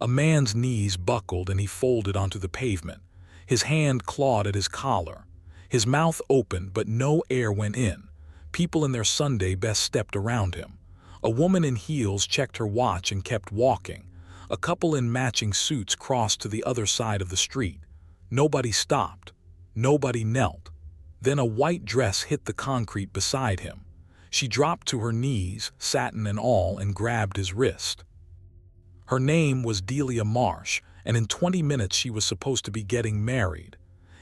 A man's knees buckled and he folded onto the pavement. His hand clawed at his collar. His mouth opened, but no air went in. People in their Sunday best stepped around him. A woman in heels checked her watch and kept walking. A couple in matching suits crossed to the other side of the street. Nobody stopped. Nobody knelt. Then a white dress hit the concrete beside him. She dropped to her knees, satin and all, and grabbed his wrist. Her name was Delia Marsh, and in 20 minutes she was supposed to be getting married.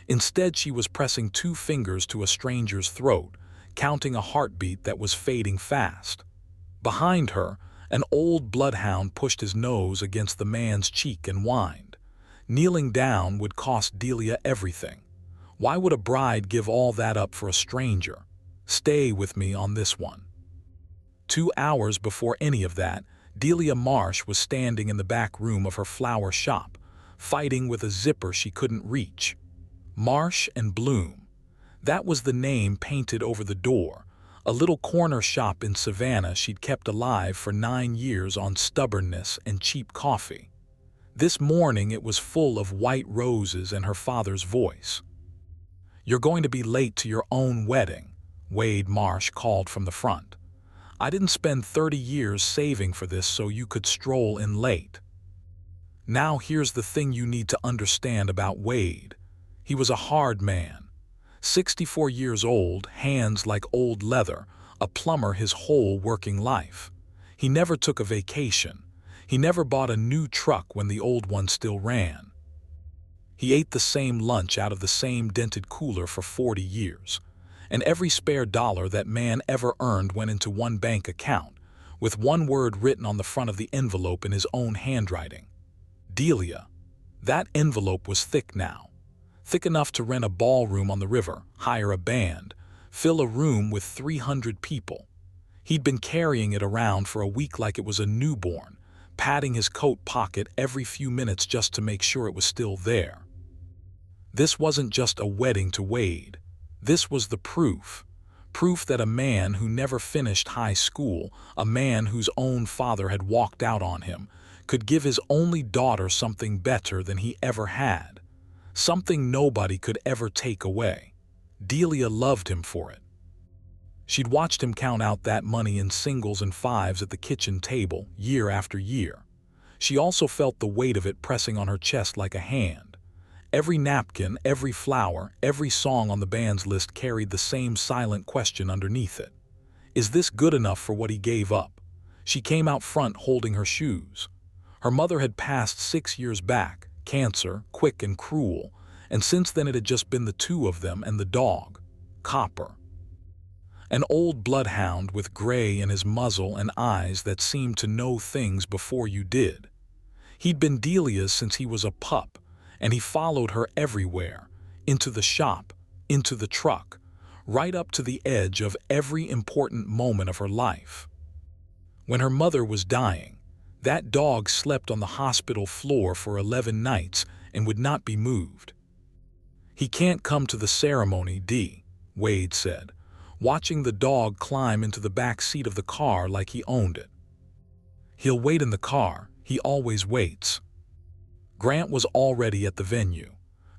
Instead, she was pressing 2 fingers to a stranger's throat, counting a heartbeat that was fading fast. Behind her, an old bloodhound pushed his nose against the man's cheek and whined. Kneeling down would cost Delia everything. Why would a bride give all that up for a stranger? Stay with me on this one. 2 hours before any of that, Delia Marsh was standing in the back room of her flower shop, fighting with a zipper she couldn't reach. Marsh and Bloom. That was the name painted over the door, a little corner shop in Savannah she'd kept alive for 9 years on stubbornness and cheap coffee. This morning it was full of white roses and her father's voice. "You're going to be late to your own wedding," Wade Marsh called from the front. "I didn't spend 30 years saving for this so you could stroll in late." Now here's the thing you need to understand about Wade. He was a hard man. 64 years old, hands like old leather, a plumber his whole working life. He never took a vacation. He never bought a new truck when the old one still ran. He ate the same lunch out of the same dented cooler for 40 years. And every spare dollar that man ever earned went into one bank account, with one word written on the front of the envelope in his own handwriting. Delia. That envelope was thick now. Thick enough to rent a ballroom on the river, hire a band, fill a room with 300 people. He'd been carrying it around for a week like it was a newborn, patting his coat pocket every few minutes just to make sure it was still there. This wasn't just a wedding to Wade. This was the proof. Proof that a man who never finished high school, a man whose own father had walked out on him, could give his only daughter something better than he ever had. Something nobody could ever take away. Delia loved him for it. She'd watched him count out that money in singles and fives at the kitchen table, year after year. She also felt the weight of it pressing on her chest like a hand. Every napkin, every flower, every song on the band's list carried the same silent question underneath it. Is this good enough for what he gave up? She came out front holding her shoes. Her mother had passed 6 years back, cancer, quick and cruel, and since then it had just been the 2 of them and the dog, Copper. An old bloodhound with gray in his muzzle and eyes that seemed to know things before you did. He'd been Delia's since he was a pup, and he followed her everywhere, into the shop, into the truck, right up to the edge of every important moment of her life. When her mother was dying, that dog slept on the hospital floor for 11 nights and would not be moved. "He can't come to the ceremony, Dee," Wade said, watching the dog climb into the back seat of the car like he owned it. "He'll wait in the car. He always waits." Grant was already at the venue.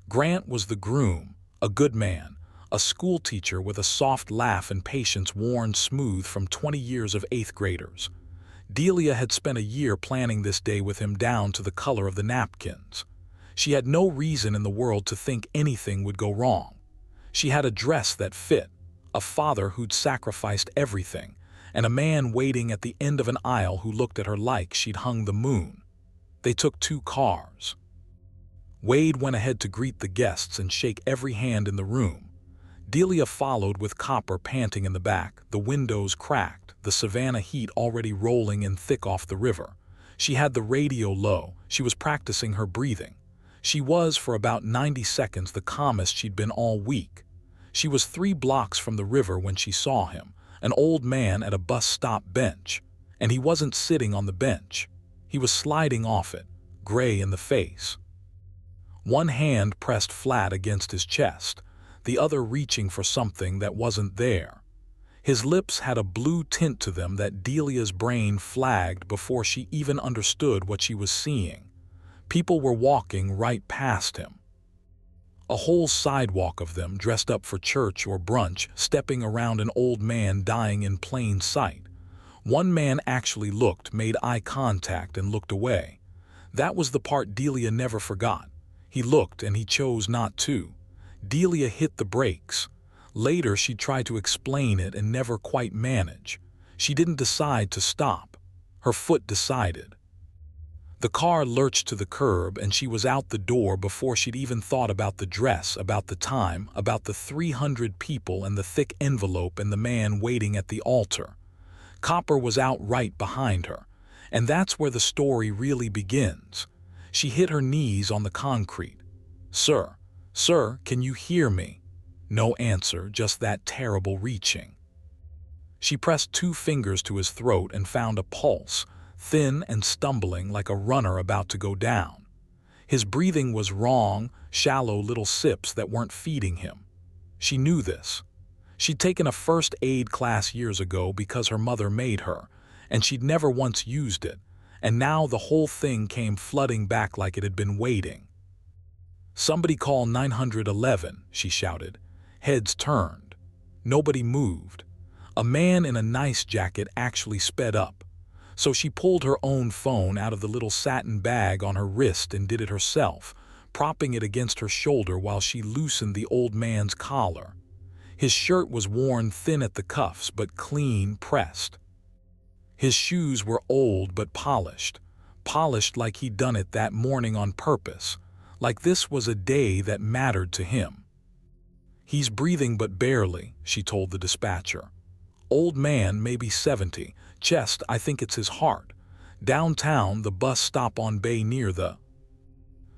Grant was the groom, a good man, a school teacher with a soft laugh and patience worn smooth from 20 years of 8th graders. Delia had spent a year planning this day with him down to the color of the napkins. She had no reason in the world to think anything would go wrong. She had a dress that fit, a father who'd sacrificed everything, and a man waiting at the end of an aisle who looked at her like she'd hung the moon. They took 2 cars. Wade went ahead to greet the guests and shake every hand in the room. Delia followed with Copper panting in the back, the windows cracked, the Savannah heat already rolling in thick off the river. She had the radio low. She was practicing her breathing. She was, for about 90 seconds, the calmest she'd been all week. She was 3 blocks from the river when she saw him, an old man at a bus stop bench. And he wasn't sitting on the bench. He was sliding off it, gray in the face. One hand pressed flat against his chest, the other reaching for something that wasn't there. His lips had a blue tint to them that Delia's brain flagged before she even understood what she was seeing. People were walking right past him. A whole sidewalk of them, dressed up for church or brunch, stepping around an old man dying in plain sight. One man actually looked, made eye contact, and looked away. That was the part Delia never forgot. He looked and he chose not to. Delia hit the brakes. Later she tried to explain it and never quite managed. She didn't decide to stop. Her foot decided. The car lurched to the curb and she was out the door before she'd even thought about the dress, about the time, about the 300 people and the thick envelope and the man waiting at the altar. Copper was out right behind her. And that's where the story really begins. She hit her knees on the concrete. "Sir, sir, can you hear me?" No answer, just that terrible reaching. She pressed 2 fingers to his throat and found a pulse, thin and stumbling like a runner about to go down. His breathing was wrong, shallow little sips that weren't feeding him. She knew this. She'd taken a first aid class years ago because her mother made her, and she'd never once used it, and now the whole thing came flooding back like it had been waiting. "Somebody call 911, she shouted. Heads turned. Nobody moved. A man in a nice jacket actually sped up. So she pulled her own phone out of the little satin bag on her wrist and did it herself, propping it against her shoulder while she loosened the old man's collar. His shirt was worn thin at the cuffs but clean pressed. His shoes were old but polished like he'd done it that morning on purpose, like this was a day that mattered to him. "He's breathing but barely," she told the dispatcher. "Old man, maybe 70. Chest, I think it's his heart. Downtown, the bus stop on Bay near the—"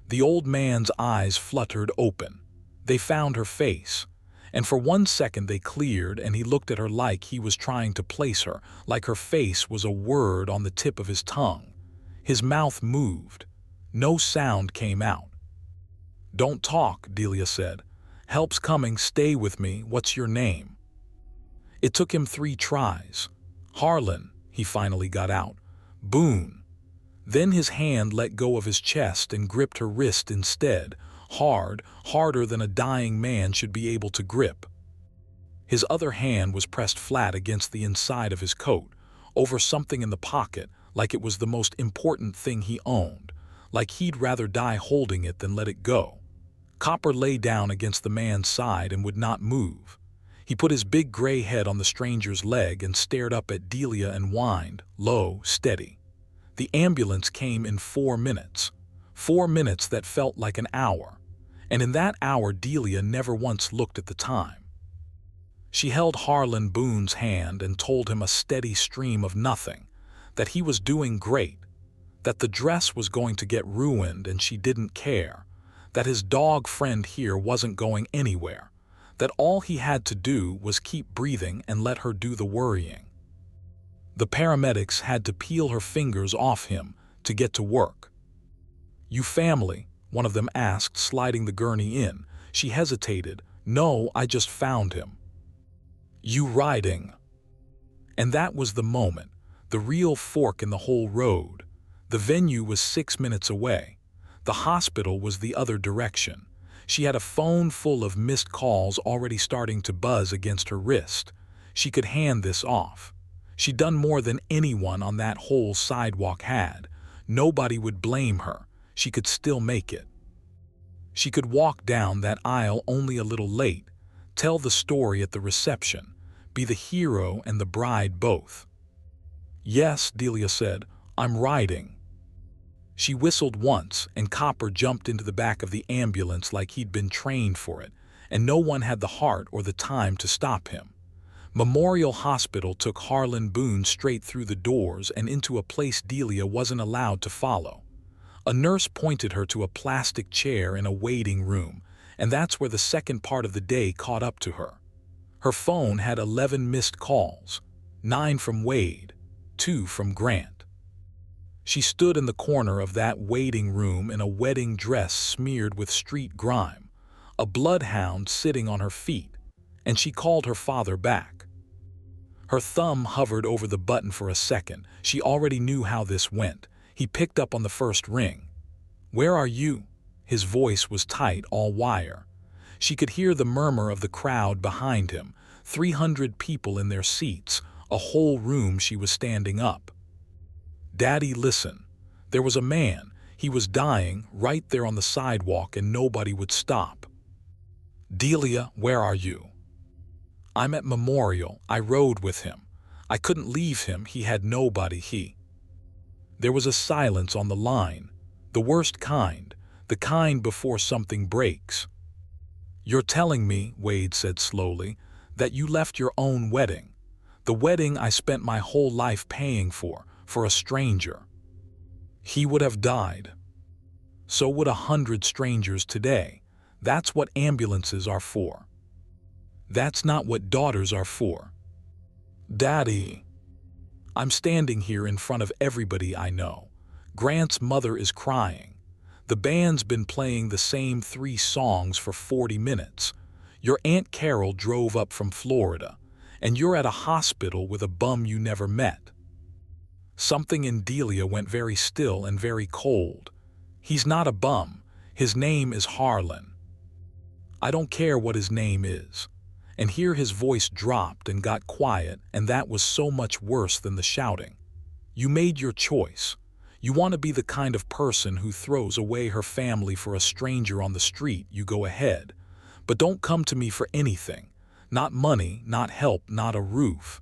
The old man's eyes fluttered open. They found her face. And for 1 second they cleared and he looked at her like he was trying to place her, like her face was a word on the tip of his tongue. His mouth moved. No sound came out. "Don't talk," Delia said. "Help's coming, stay with me, what's your name?" It took him 3 tries. "Harlan," he finally got out. "Boone." Then his hand let go of his chest and gripped her wrist instead, hard, harder than a dying man should be able to grip. His other hand was pressed flat against the inside of his coat, over something in the pocket, like it was the most important thing he owned, like he'd rather die holding it than let it go. Copper lay down against the man's side and would not move. He put his big gray head on the stranger's leg and stared up at Delia and whined, low, steady. The ambulance came in 4 minutes. 4 minutes that felt like an hour. And in that hour Delia never once looked at the time. She held Harlan Boone's hand and told him a steady stream of nothing, that he was doing great, that the dress was going to get ruined and she didn't care, that his dog friend here wasn't going anywhere, that all he had to do was keep breathing and let her do the worrying. The paramedics had to peel her fingers off him to get to work. "You family?" one of them asked, sliding the gurney in. She hesitated. "No, I just found him." "You riding?" And that was the moment, the real fork in the whole road. The venue was 6 minutes away. The hospital was the other direction. She had a phone full of missed calls already starting to buzz against her wrist. She could hand this off. She'd done more than anyone on that whole sidewalk had. Nobody would blame her. She could still make it. She could walk down that aisle only a little late, tell the story at the reception, be the hero and the bride both. "Yes," Delia said, "I'm riding." She whistled once, and Copper jumped into the back of the ambulance like he'd been trained for it, and no one had the heart or the time to stop him. Memorial Hospital took Harlan Boone straight through the doors and into a place Delia wasn't allowed to follow. A nurse pointed her to a plastic chair in a waiting room, and that's where the second part of the day caught up to her. Her phone had 11 missed calls, 9 from Wade, 2 from Grant. She stood in the corner of that waiting room in a wedding dress smeared with street grime, a bloodhound sitting on her feet, and she called her father back. Her thumb hovered over the button for a second. She already knew how this went. He picked up on the first ring. Where are you? His voice was tight, all wire. She could hear the murmur of the crowd behind him, 300 people in their seats, a whole room she was standing up. Daddy, listen. There was a man. He was dying right there on the sidewalk and nobody would stop. Delia, where are you? I'm at Memorial. I rode with him. I couldn't leave him. He had nobody. There was a silence on the line. The worst kind. The kind before something breaks. You're telling me, Wade said slowly, that you left your own wedding. The wedding I spent my whole life paying for a stranger. He would have died. So would 100 strangers today. That's what ambulances are for. That's not what daughters are for. Daddy. I'm standing here in front of everybody I know. Grant's mother is crying. The band's been playing the same 3 songs for 40 minutes. Your Aunt Carol drove up from Florida, and you're at a hospital with a bum you never met. Something in Delia went very still and very cold. He's not a bum. His name is Harlan. I don't care what his name is. And here his voice dropped and got quiet, and that was so much worse than the shouting. You made your choice. You want to be the kind of person who throws away her family for a stranger on the street, you go ahead. But don't come to me for anything. Not money, not help, not a roof.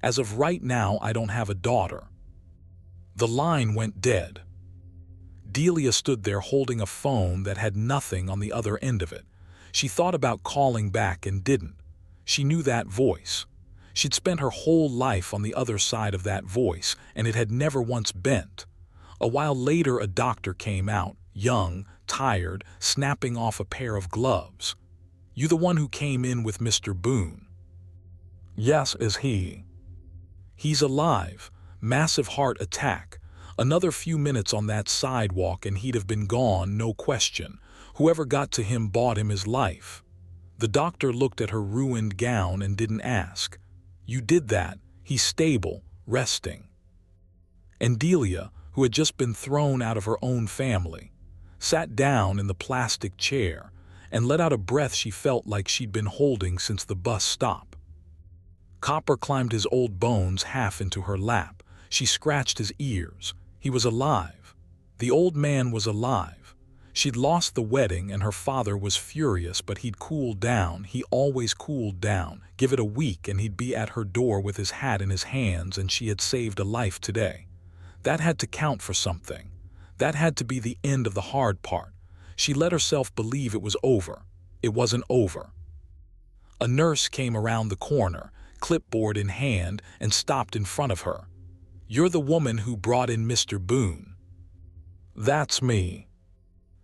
As of right now, I don't have a daughter. The line went dead. Delia stood there holding a phone that had nothing on the other end of it. She thought about calling back and didn't. She knew that voice. She'd spent her whole life on the other side of that voice, and it had never once bent. A while later, a doctor came out, young, tired, snapping off a pair of gloves. You the one who came in with Mr. Boone? Yes, is he? He's alive. Massive heart attack. Another few minutes on that sidewalk and he'd have been gone, no question. Whoever got to him bought him his life. The doctor looked at her ruined gown and didn't ask. You did that. He's stable, resting. And Delia, who had just been thrown out of her own family, sat down in the plastic chair and let out a breath she felt like she'd been holding since the bus stop. Copper climbed his old bones half into her lap. She scratched his ears. He was alive. The old man was alive. She'd lost the wedding and her father was furious, but he'd cooled down. He always cooled down. Give it a week and he'd be at her door with his hat in his hands, and she had saved a life today. That had to count for something. That had to be the end of the hard part. She let herself believe it was over. It wasn't over. A nurse came around the corner, clipboard in hand, and stopped in front of her. You're the woman who brought in Mr. Boone. That's me.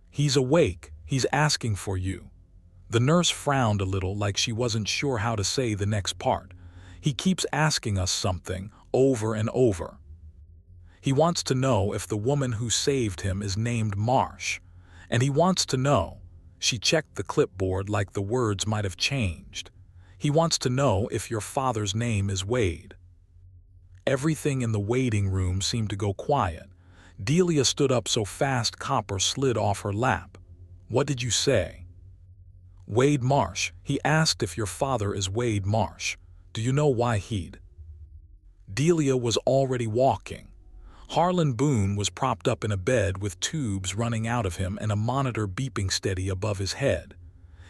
He's awake. He's asking for you. The nurse frowned a little, like she wasn't sure how to say the next part. He keeps asking us something, over and over. He wants to know if the woman who saved him is named Marsh. And he wants to know. She checked the clipboard like the words might have changed. He wants to know if your father's name is Wade. Everything in the waiting room seemed to go quiet. Delia stood up so fast Copper slid off her lap. What did you say? Wade Marsh. He asked if your father is Wade Marsh. Do you know why he'd? Delia was already walking. Harlan Boone was propped up in a bed with tubes running out of him and a monitor beeping steady above his head.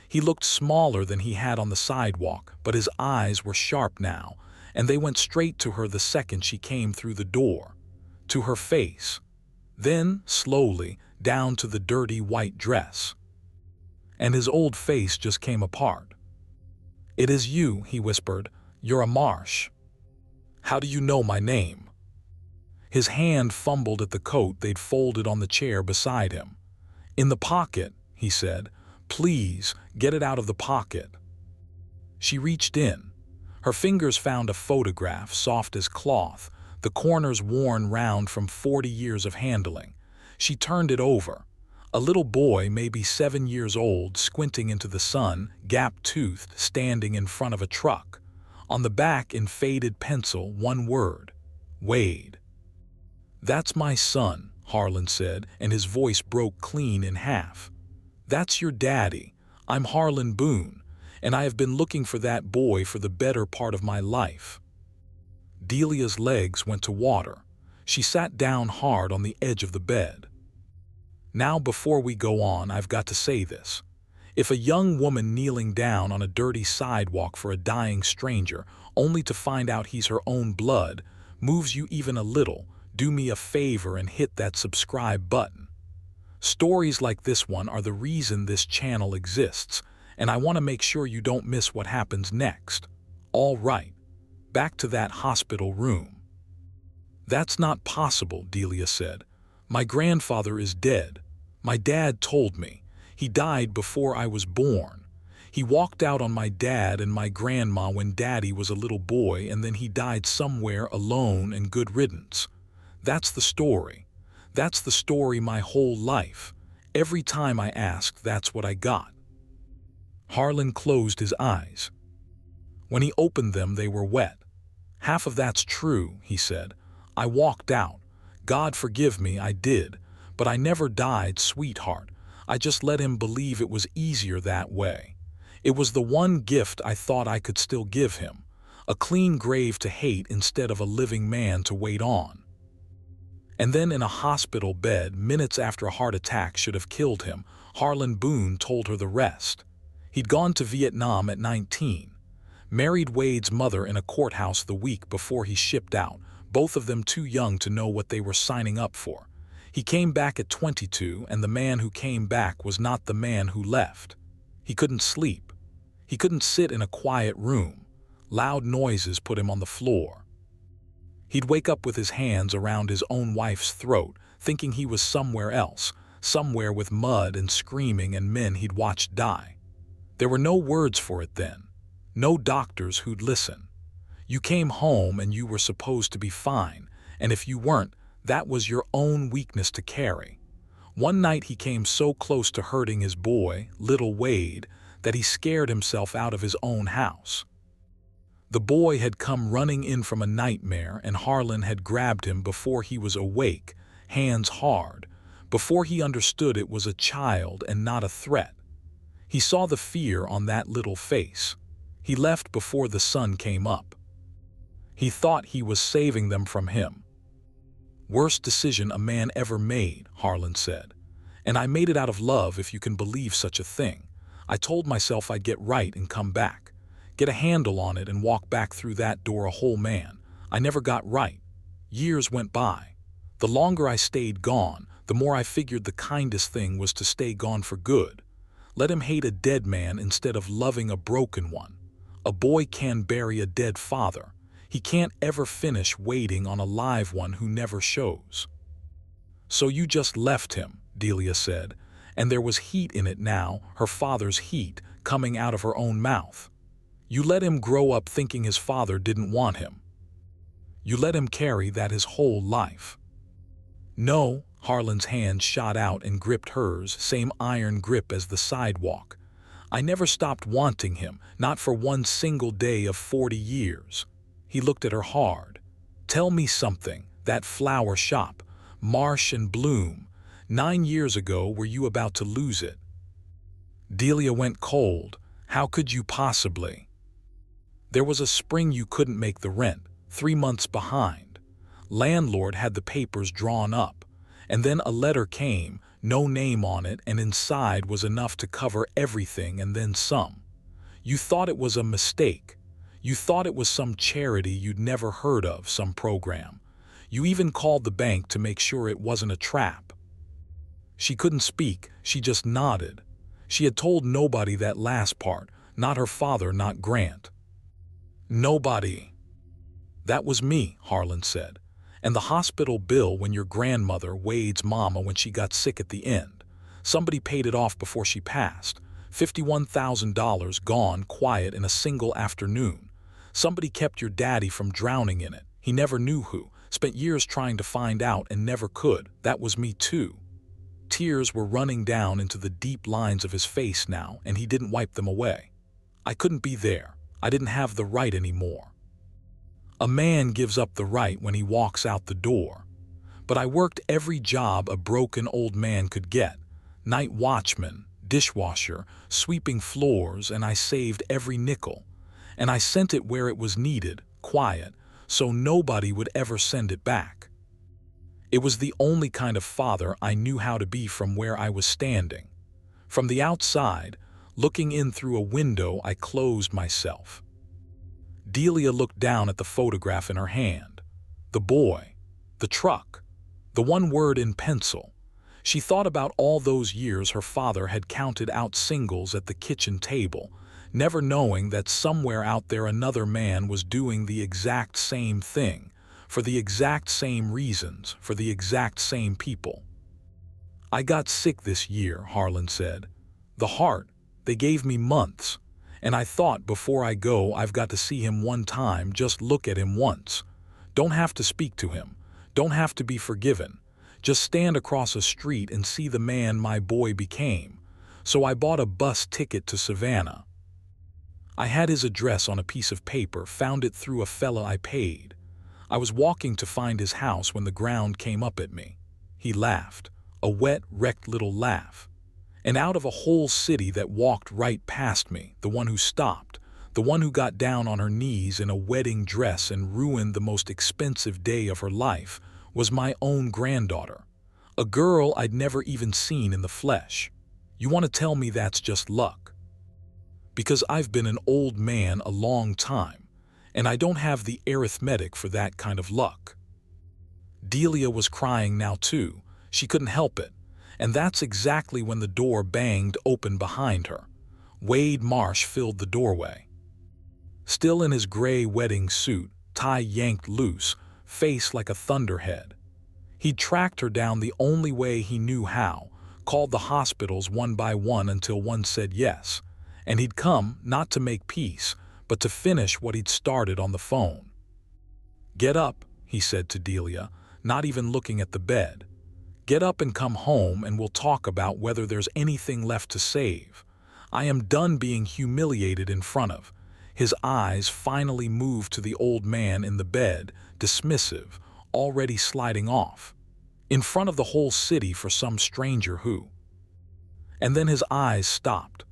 He looked smaller than he had on the sidewalk, but his eyes were sharp now, and they went straight to her the second she came through the door. To her face. Then, slowly, down to the dirty white dress. And his old face just came apart. It is you, he whispered. You're a Marsh. How do you know my name? His hand fumbled at the coat they'd folded on the chair beside him. In the pocket, he said. Please, get it out of the pocket. She reached in. Her fingers found a photograph, soft as cloth, the corners worn round from 40 years of handling. She turned it over. A little boy, maybe 7 years old, squinting into the sun, gap-toothed, standing in front of a truck. On the back, in faded pencil, one word. Wade. That's my son, Harlan said, and his voice broke clean in half. "That's your daddy. I'm Harlan Boone, and I have been looking for that boy for the better part of my life." Delia's legs went to water. She sat down hard on the edge of the bed. "Now, before we go on, I've got to say this. If a young woman kneeling down on a dirty sidewalk for a dying stranger, only to find out he's her own blood, moves you even a little, do me a favor and hit that subscribe button. Stories like this one are the reason this channel exists, and I want to make sure you don't miss what happens next. All right, back to that hospital room." "That's not possible," Delia said. "My grandfather is dead. My dad told me. He died before I was born. He walked out on my dad and my grandma when Daddy was a little boy, and then he died somewhere alone and good riddance. That's the story. That's the story my whole life. Every time I asked, that's what I got." Harlan closed his eyes. When he opened them, they were wet. "Half of that's true," he said. "I walked out. God forgive me, I did. But I never died, sweetheart. I just let him believe it was easier that way. It was the one gift I thought I could still give him. A clean grave to hate instead of a living man to wait on." And then in a hospital bed, minutes after a heart attack should have killed him, Harlan Boone told her the rest. He'd gone to Vietnam at 19. Married Wade's mother in a courthouse the week before he shipped out, both of them too young to know what they were signing up for. He came back at 22, and the man who came back was not the man who left. He couldn't sleep. He couldn't sit in a quiet room. Loud noises put him on the floor. He'd wake up with his hands around his own wife's throat, thinking he was somewhere else, somewhere with mud and screaming and men he'd watched die. There were no words for it then. No doctors who'd listen. You came home and you were supposed to be fine, and if you weren't, that was your own weakness to carry. One night he came so close to hurting his boy, little Wade, that he scared himself out of his own house. The boy had come running in from a nightmare, and Harlan had grabbed him before he was awake, hands hard, before he understood it was a child and not a threat. He saw the fear on that little face. He left before the sun came up. He thought he was saving them from him. "Worst decision a man ever made," Harlan said. "And I made it out of love, if you can believe such a thing. I told myself I'd get right and come back. Get a handle on it and walk back through that door a whole man. I never got right. Years went by. The longer I stayed gone, the more I figured the kindest thing was to stay gone for good. Let him hate a dead man instead of loving a broken one. A boy can bury a dead father. He can't ever finish waiting on a live one who never shows." "So you just left him," Delia said, and there was heat in it now, her father's heat, coming out of her own mouth. "You let him grow up thinking his father didn't want him. You let him carry that his whole life." "No," Harlan's hand shot out and gripped hers, same iron grip as the sidewalk. "I never stopped wanting him, not for one single day of 40 years. He looked at her hard. "Tell me something, that flower shop, Marsh and Bloom. 9 years ago, were you about to lose it?" Delia went cold. "How could you possibly?" "There was a spring you couldn't make the rent, 3 months behind. Landlord had the papers drawn up. And then a letter came, no name on it, and inside was enough to cover everything and then some. You thought it was a mistake. You thought it was some charity you'd never heard of, some program. You even called the bank to make sure it wasn't a trap." She couldn't speak, she just nodded. She had told nobody that last part, not her father, not Grant. "Nobody." "That was me," Harlan said. "And the hospital bill when your grandmother, Wade's mama, when she got sick at the end. Somebody paid it off before she passed. $51,000 gone quiet in a single afternoon. Somebody kept your daddy from drowning in it. He never knew who. Spent years trying to find out and never could. That was me too." Tears were running down into the deep lines of his face now, and he didn't wipe them away. "I couldn't be there. I didn't have the right anymore." A man gives up the right when he walks out the door. But I worked every job a broken old man could get. Night watchman, dishwasher, sweeping floors, and I saved every nickel. And I sent it where it was needed, quiet, so nobody would ever send it back. It was the only kind of father I knew how to be from where I was standing. From the outside, looking in through a window, I closed myself. Delia looked down at the photograph in her hand. The boy, the truck, the one word in pencil. She thought about all those years her father had counted out singles at the kitchen table, never knowing that somewhere out there another man was doing the exact same thing, for the exact same reasons, for the exact same people. I got sick this year, Harlan said. The heart, they gave me months. And I thought before I go I've got to see him one time, just look at him once. Don't have to speak to him. Don't have to be forgiven. Just stand across a street and see the man my boy became. So I bought a bus ticket to Savannah. I had his address on a piece of paper, found it through a fella I paid. I was walking to find his house when the ground came up at me. He laughed, a wet, wrecked little laugh. And out of a whole city that walked right past me, the one who stopped, the one who got down on her knees in a wedding dress and ruined the most expensive day of her life, was my own granddaughter, a girl I'd never even seen in the flesh. You want to tell me that's just luck? Because I've been an old man a long time, and I don't have the arithmetic for that kind of luck. Delia was crying now too. She couldn't help it. And that's exactly when the door banged open behind her. Wade Marsh filled the doorway. Still in his gray wedding suit, tie yanked loose, face like a thunderhead. He'd tracked her down the only way he knew how, called the hospitals one by one until one said yes, and he'd come not to make peace, but to finish what he'd started on the phone. "Get up," he said to Delia, not even looking at the bed. "Get up and come home and we'll talk about whether there's anything left to save. I am done being humiliated in front of." His eyes finally moved to the old man in the bed, dismissive, already sliding off. In front of the whole city for some stranger who. And then his eyes stopped.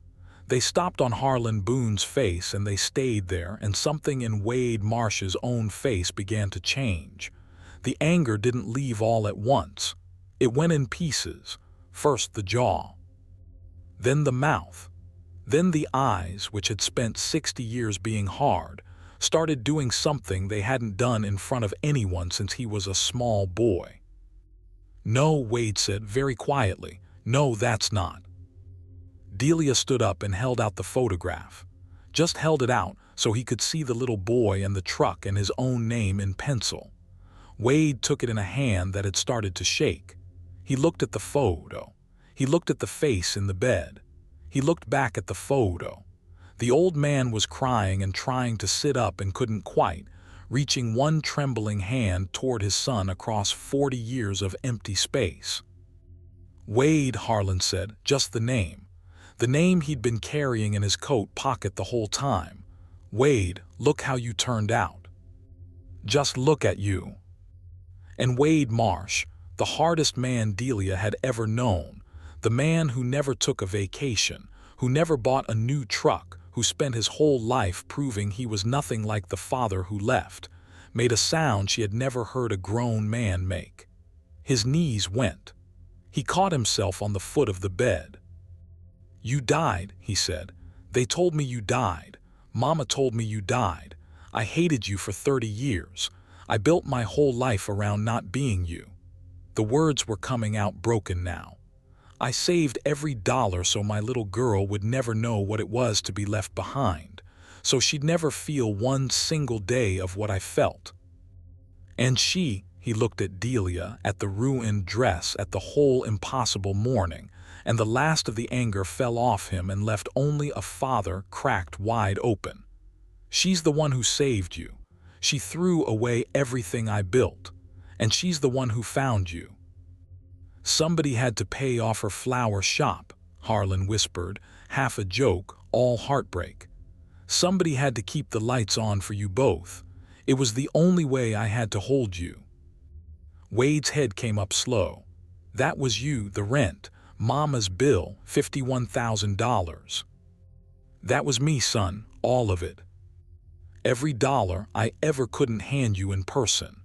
They stopped on Harlan Boone's face and they stayed there, and something in Wade Marsh's own face began to change. The anger didn't leave all at once. It went in pieces, first the jaw, then the mouth, then the eyes, which had spent 60 years being hard, started doing something they hadn't done in front of anyone since he was a small boy. "No," Wade said very quietly. "No, that's not." Delia stood up and held out the photograph. Just held it out so he could see the little boy and the truck and his own name in pencil. Wade took it in a hand that had started to shake. He looked at the photo. He looked at the face in the bed. He looked back at the photo. The old man was crying and trying to sit up and couldn't quite, reaching one trembling hand toward his son across 40 years of empty space. "Wade," Harlan said, just the name. The name he'd been carrying in his coat pocket the whole time. "Wade, look how you turned out. Just look at you." And Wade Marsh, the hardest man Delia had ever known, the man who never took a vacation, who never bought a new truck, who spent his whole life proving he was nothing like the father who left, made a sound she had never heard a grown man make. His knees went. He caught himself on the foot of the bed. "You died," he said. "They told me you died. Mama told me you died. I hated you for 30 years. I built my whole life around not being you." The words were coming out broken now. "I saved every dollar so my little girl would never know what it was to be left behind, so she'd never feel one single day of what I felt. And she," he looked at Delia, at the ruined dress, at the whole impossible morning, and the last of the anger fell off him and left only a father cracked wide open. "She's the one who saved you. She threw away everything I built. And she's the one who found you." "Somebody had to pay off her flower shop," Harlan whispered, half a joke, all heartbreak. "Somebody had to keep the lights on for you both. It was the only way I had to hold you." Wade's head came up slow. That was you, the rent, Mama's bill, $51,000. That was me, son, all of it. Every dollar I ever couldn't hand you in person.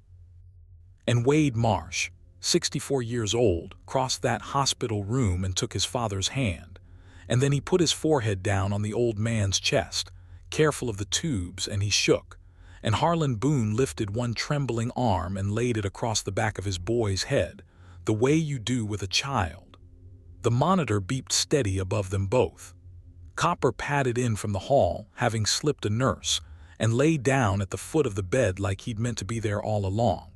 And Wade Marsh, 64 years old, crossed that hospital room and took his father's hand. And then he put his forehead down on the old man's chest, careful of the tubes, and he shook. And Harlan Boone lifted one trembling arm and laid it across the back of his boy's head, the way you do with a child. The monitor beeped steady above them both. Copper padded in from the hall, having slipped a nurse, and lay down at the foot of the bed like he'd meant to be there all along.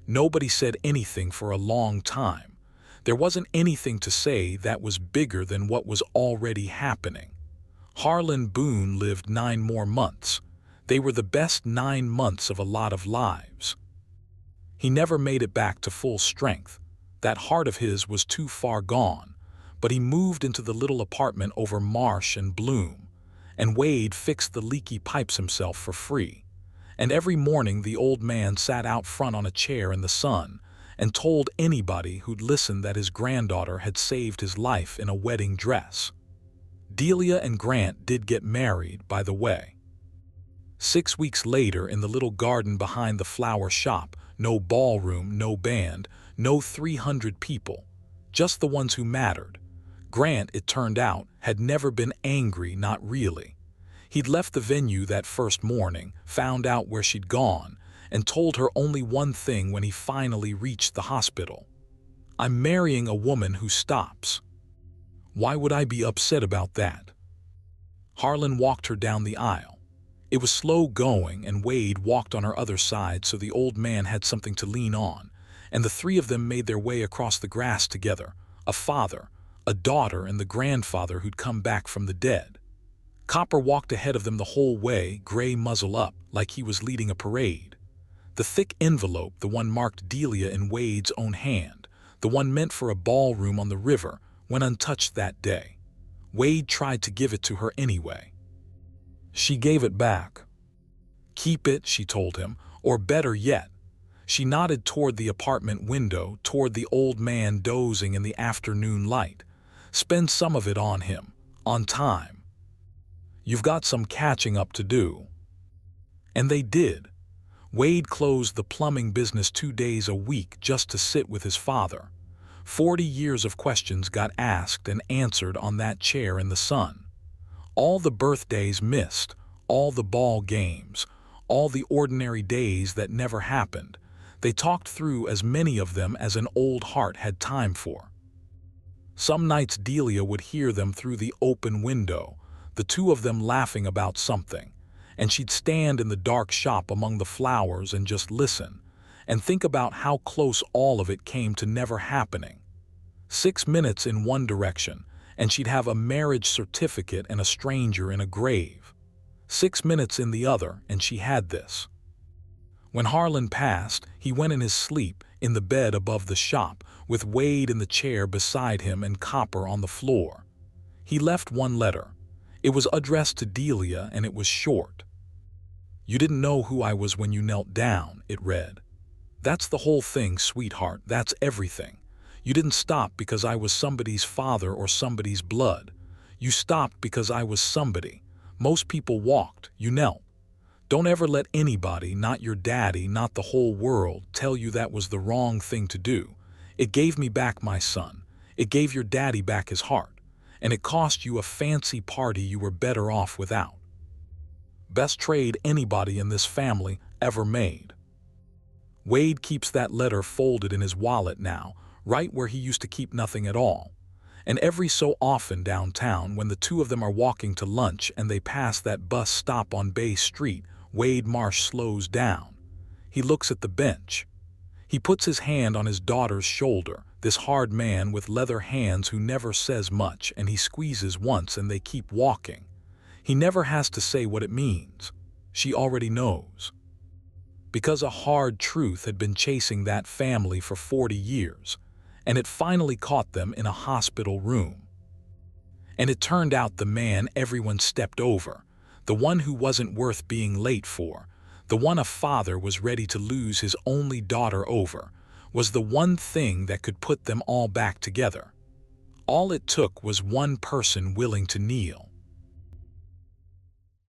Nobody said anything for a long time. There wasn't anything to say that was bigger than what was already happening. Harlan Boone lived 9 more months. They were the best 9 months of a lot of lives. He never made it back to full strength. That heart of his was too far gone, but he moved into the little apartment over Marsh and Bloom, and Wade fixed the leaky pipes himself for free. And every morning the old man sat out front on a chair in the sun and told anybody who'd listen that his granddaughter had saved his life in a wedding dress. Delia and Grant did get married, by the way. 6 weeks later, in the little garden behind the flower shop, no ballroom, no band, no 300 people, just the ones who mattered. Grant, it turned out, had never been angry, not really. He'd left the venue that first morning, found out where she'd gone, and told her only one thing when he finally reached the hospital. "I'm marrying a woman who stops. Why would I be upset about that?" Harlan walked her down the aisle. It was slow going, and Wade walked on her other side so the old man had something to lean on, and the three of them made their way across the grass together, a father, a daughter, and the grandfather who'd come back from the dead. Copper walked ahead of them the whole way, gray muzzle up, like he was leading a parade. The thick envelope, the one marked Delia in Wade's own hand, the one meant for a ballroom on the river, went untouched that day. Wade tried to give it to her anyway. She gave it back. "Keep it," she told him, "or better yet." She nodded toward the apartment window, toward the old man dozing in the afternoon light. "Spend some of it on him, on time. You've got some catching up to do." And they did. Wade closed the plumbing business 2 days a week just to sit with his father. 40 years of questions got asked and answered on that chair in the sun. All the birthdays missed, all the ball games, all the ordinary days that never happened. They talked through as many of them as an old heart had time for. Some nights Delia would hear them through the open window, the two of them laughing about something, and she'd stand in the dark shop among the flowers and just listen, and think about how close all of it came to never happening. 6 minutes in one direction, and she'd have a marriage certificate and a stranger in a grave. 6 minutes in the other, and she had this. When Harlan passed, he went in his sleep, in the bed above the shop, with Wade in the chair beside him and Copper on the floor. He left one letter. It was addressed to Delia, and it was short. "You didn't know who I was when you knelt down," it read. "That's the whole thing, sweetheart, that's everything. You didn't stop because I was somebody's father or somebody's blood. You stopped because I was somebody. Most people walked, you knelt. Don't ever let anybody, not your daddy, not the whole world, tell you that was the wrong thing to do. It gave me back my son. It gave your daddy back his heart. And it cost you a fancy party you were better off without. Best trade anybody in this family ever made." Wade keeps that letter folded in his wallet now, right where he used to keep nothing at all. And every so often downtown, when the two of them are walking to lunch and they pass that bus stop on Bay Street, Wade Marsh slows down. He looks at the bench. He puts his hand on his daughter's shoulder, this hard man with leather hands who never says much, and he squeezes once and they keep walking. He never has to say what it means. She already knows. Because a hard truth had been chasing that family for 40 years, and it finally caught them in a hospital room. And it turned out the man everyone stepped over, the one who wasn't worth being late for, the one a father was ready to lose his only daughter over, was the one thing that could put them all back together. All it took was one person willing to kneel.